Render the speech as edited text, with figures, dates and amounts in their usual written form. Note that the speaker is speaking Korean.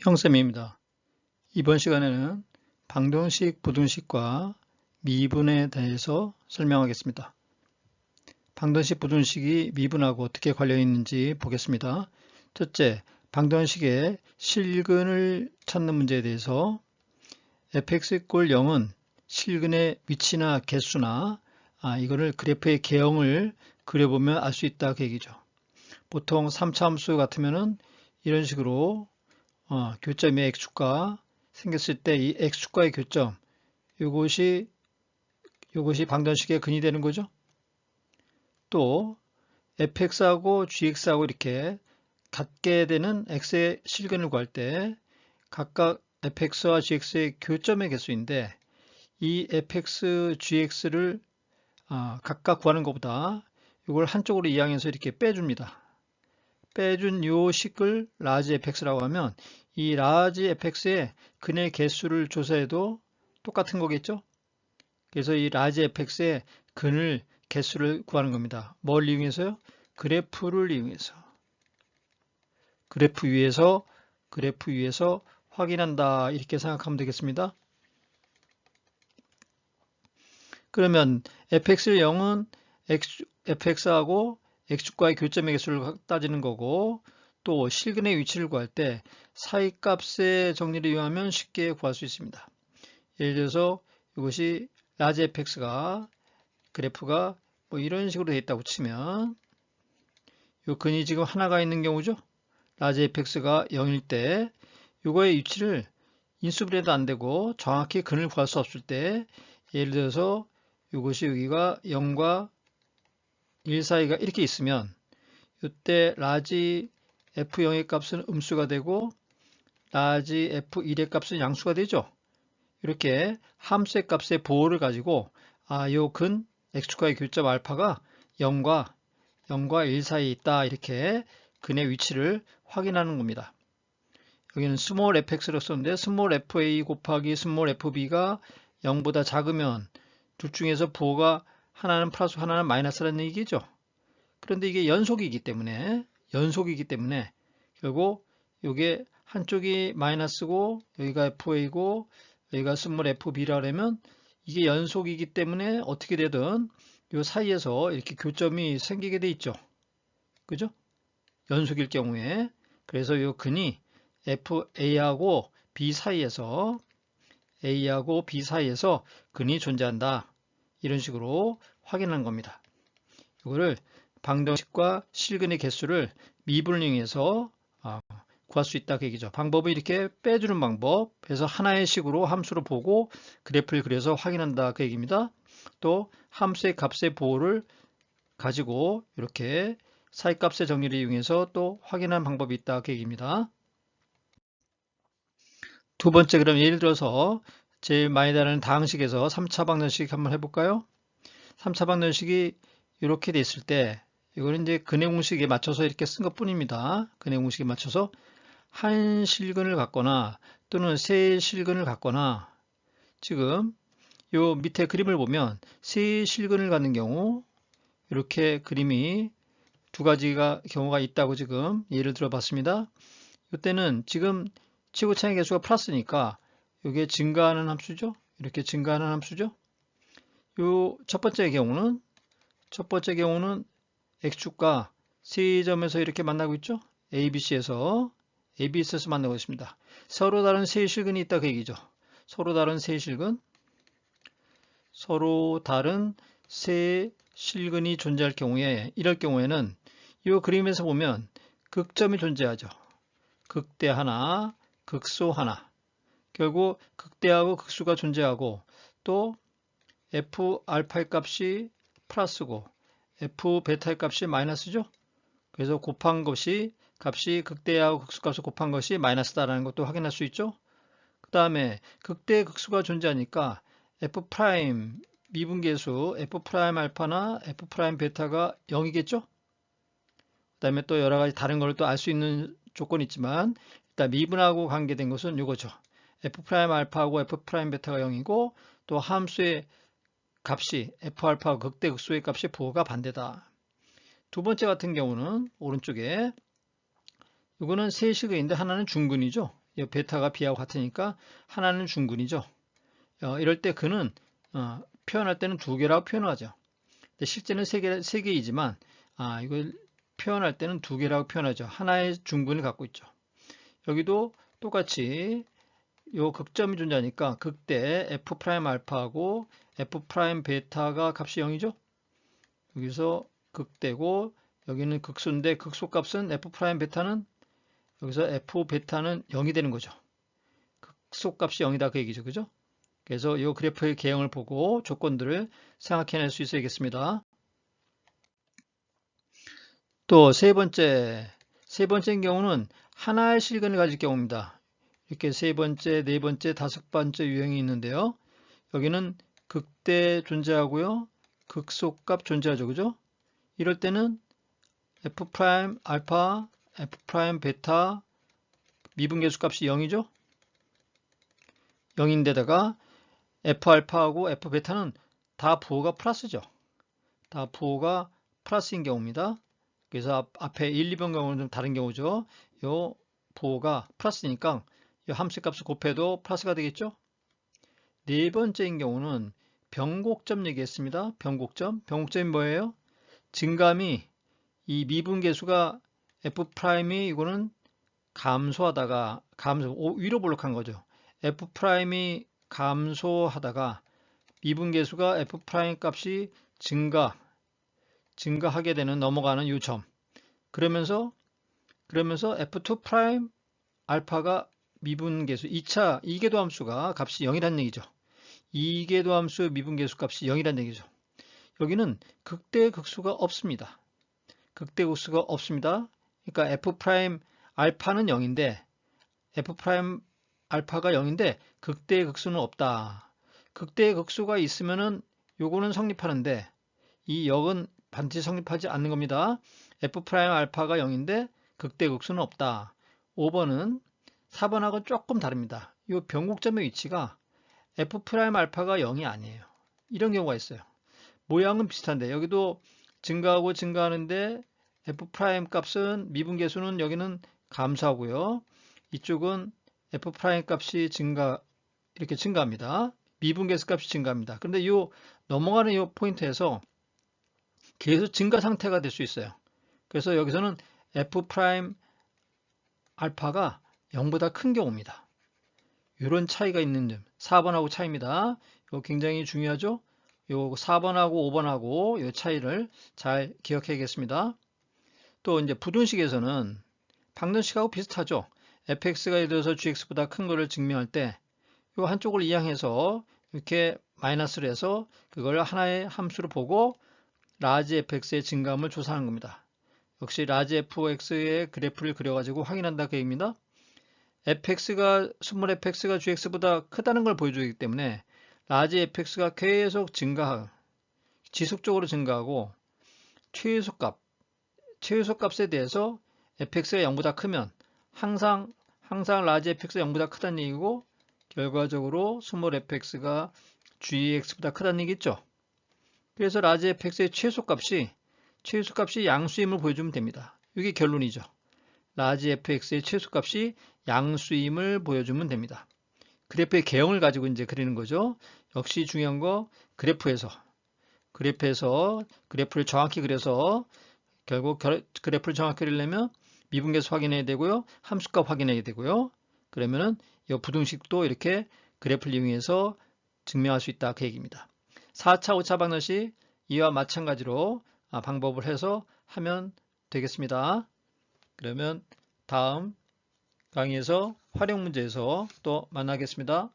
형쌤입니다. 이번 시간에는 방정식, 부등식과 미분에 대해서 설명하겠습니다. 방정식, 부등식이 미분하고 어떻게 관련이 있는지 보겠습니다. 첫째, 방정식의 실근을 찾는 문제에 대해서 fx = 0은 실근의 위치나 개수나 이거를 그래프의 개형을 그려보면 알 수 있다 그 얘기죠. 보통 3차 함수 같으면은 이런 식으로 교점의 x축과 생겼을 때 이 x축과의 교점, 이것이 방정식의 근이 되는 거죠. 또 fx하고 gx하고 이렇게 같게 되는 x의 실근을 구할 때 각각 fx와 gx의 교점의 개수인데 이 fx, gx를 각각 구하는 것보다 이걸 한쪽으로 이항해서 이렇게 빼줍니다. 빼준 요 식을 라지 fx라고 하면 이 라지 fx의 근의 개수를 조사해도 똑같은 거겠죠? 그래서 이 라지 fx의 근을 개수를 구하는 겁니다. 뭘 이용해서요? 그래프를 이용해서. 그래프 위에서 확인한다. 이렇게 생각하면 되겠습니다. 그러면 fx를 0은 fx하고 x축과의 교점의 개수를 따지는 거고 또 실근의 위치를 구할 때 사이값의 정리를 이용하면 쉽게 구할 수 있습니다. 예를 들어서 이것이 라지 fx가 그래프가 뭐 이런 식으로 되어 있다고 치면 이 근이 지금 하나가 있는 경우죠. 라지 fx가 0일 때 이거의 위치를 인수분해도 안 되고 정확히 근을 구할 수 없을 때 예를 들어서 이것이 여기가 0과 1 사이가 이렇게 있으면 이때 라지 f0의 값은 음수가 되고 라지 f1의 값은 양수가 되죠. 이렇게 함수의 값의 보호를 가지고 요 근 x축과의 교점 알파가 0과 1 사이에 있다. 이렇게 근의 위치를 확인하는 겁니다. 여기는 스몰 fx로 썼는데 스몰 fa 곱하기 스몰 fb가 0보다 작으면 둘 중에서 부호가 하나는 플러스 하나는 마이너스라는 얘기죠. 그런데 이게 연속이기 때문에 결국 이게 한쪽이 마이너스고 여기가 fa고 여기가 스몰 fb라 그러면 이게 연속이기 때문에 어떻게 되든 이 사이에서 이렇게 교점이 생기게 돼 있죠. 그죠? 연속일 경우에. 그래서 이 근이 fa하고 b 사이에서 근이 존재한다. 이런 식으로 확인하는 겁니다. 이거를 방정식과 실근의 개수를 미분을 이용해서 구할 수 있다 그 얘기죠. 방법은 이렇게 빼주는 방법, 그래서 하나의 식으로 함수로 보고 그래프를 그려서 확인한다 그 얘기입니다. 또 함수의 값의 보호를 가지고 이렇게 사이값의 정리를 이용해서 또 확인하는 방법이 있다 그 얘기입니다. 두 번째, 그럼 예를 들어서 제일 많이 다루는 다항식에서 3차 방정식 한번 해볼까요? 3차 방정식이 이렇게 돼 있을 때 이거는 이제 근해 공식에 맞춰서 이렇게 쓴 것 뿐입니다. 근해 공식에 맞춰서 한 실근을 갖거나 또는 세 실근을 갖거나 지금 요 밑에 그림을 보면 세 실근을 갖는 경우 이렇게 그림이 두 가지가 경우가 있다고 지금 예를 들어 봤습니다. 이때는 지금 치고차의 개수가 플러스니까 이게 증가하는 함수죠. 이렇게 증가하는 함수죠. 요 첫 번째 경우는 x축과 C점에서 이렇게 만나고 있죠. ABC에서 만나고 있습니다. 서로 다른 세 실근이 있다 그 얘기죠. 서로 다른 세 실근이 존재할 경우에 이럴 경우에는 이 그림에서 보면 극점이 존재하죠. 극대 하나, 극소 하나. 결국 극대하고 극수가 존재하고 또 f 알파의 값이 플러스고 f 베타의 값이 마이너스죠. 그래서 곱한 것이 값이 극대하고 극수값을 곱한 것이 마이너스다라는 것도 확인할 수 있죠. 그 다음에 극대 극수가 존재하니까 f 프라임 미분계수 f 프라임 알파나 f 프라임 베타가 0이겠죠. 그 다음에 또 여러 가지 다른 걸 또 알 수 있는 조건이 있지만 일단 미분하고 관계된 것은 이거죠. f 프라임 알파하고 f 프라임 베타가 0이고 또 함수의 값이 F알파 극대 극소의 값이 부호가 반대다. 두 번째 같은 경우는 오른쪽에 이거는 세 실근인데 하나는 중근이죠. 이 베타가 B하고 같으니까 하나는 중근이죠. 이럴 때 그는 표현할 때는 두 개라고 표현하죠. 근데 실제는 세 개이지만 이걸 표현할 때는 두 개라고 표현하죠. 하나의 중근을 갖고 있죠. 여기도 똑같이 요 극점이 존재하니까 극대 F 프라임 알파하고 F 프라임 베타가 값이 0이죠. 여기서 극대고 여기는 극소인데 극소 값은 F 프라임 베타는 여기서 F 베타는 0이 되는 거죠. 극소 값이 0이다 그 얘기죠. 그죠? 그래서 이 그래프의 개형을 보고 조건들을 생각해낼 수 있어야겠습니다. 또 세 번째인 경우는 하나의 실근을 가질 경우입니다. 이렇게 세 번째, 네 번째, 다섯 번째 유형이 있는데요. 여기는 극대 존재하고요. 극소값 존재하죠. 그죠? 이럴 때는 F 프라임 알파, F 프라임 베타 미분계수 값이 0이죠. 0인데다가 F 알파하고 F 베타는 다 부호가 플러스죠. 다 부호가 플러스인 경우입니다. 그래서 앞에 1, 2번 경우는 좀 다른 경우죠. 요 부호가 플러스니까 이 함수 값을 곱해도 플러스가 되겠죠. 네 번째인 경우는 변곡점 얘기했습니다. 변곡점이 뭐예요? 증감이 이 미분계수가 F'이 이거는 감소하다가 위로 볼록한 거죠. F'이 감소하다가 미분계수가 F' 값이 증가하게 되는 넘어가는 요 점. 그러면서 F2' 알파가 미분계수 2차 이계도 함수가 값이 0이라는 얘기죠. 이계도 함수 미분계수 값이 0이라는 얘기죠. 여기는 극대극수가 없습니다. 극대극수가 없습니다. 그러니까 F' 알파는 0인데 F' 알파가 0인데 극대극수는 없다. 극대극수가 있으면은 요거는 성립하는데 이 역은 반드시 성립하지 않는 겁니다. F' 알파가 0인데 극대극수는 없다. 5번은 4번하고 조금 다릅니다. 이 변곡점의 위치가 F' 알파가 0이 아니에요. 이런 경우가 있어요. 모양은 비슷한데 여기도 증가하고 증가하는데 F' 값은 미분계수는 여기는 감소하고요. 이쪽은 F' 값이 이렇게 증가합니다. 미분계수 값이 증가합니다. 그런데 이 넘어가는 이 포인트에서 계속 증가 상태가 될 수 있어요. 그래서 여기서는 F' 알파가 0보다 큰 경우입니다. 이런 차이가 있는 점, 4번하고 차이입니다. 이거 굉장히 중요하죠? 요 4번하고 5번하고 이 차이를 잘 기억해야겠습니다. 또 이제 부등식에서는 방정식하고 비슷하죠. fx가 예를 들어서 gx보다 큰 거를 증명할 때 이 한쪽을 이항해서 이렇게 마이너스를 해서 그걸 하나의 함수로 보고 라지 fx의 증가함을 조사하는 겁니다. 역시 라지 fx의 그래프를 그려가지고 확인한다 그 얘기입니다. 스몰 fx가 gx보다 크다는 걸 보여주기 때문에 라지 fx가 계속 지속적으로 증가하고 최소값에 대해서 fx가 0보다 크면 항상 라지 fx가 0보다 크다는 얘기고 결과적으로 스몰 fx가 gx보다 크다는 얘기겠죠. 그래서 라지 fx의 최소값이 양수임을 보여주면 됩니다. 이게 결론이죠. 라지 fx의 최소값이 양수임을 보여주면 됩니다. 그래프의 개형을 가지고 이제 그리는 거죠. 역시 중요한 거 그래프에서 그래프를 정확히 그려서 결국 그래프를 정확히 그리려면 미분계수 확인해야 되고요. 함수값 확인해야 되고요. 그러면은 이 부등식도 이렇게 그래프를 이용해서 증명할 수 있다 그 얘기입니다. 4차, 5차 방정식 이와 마찬가지로 방법을 해서 하면 되겠습니다. 그러면 다음 강의에서 활용 문제에서 또 만나겠습니다.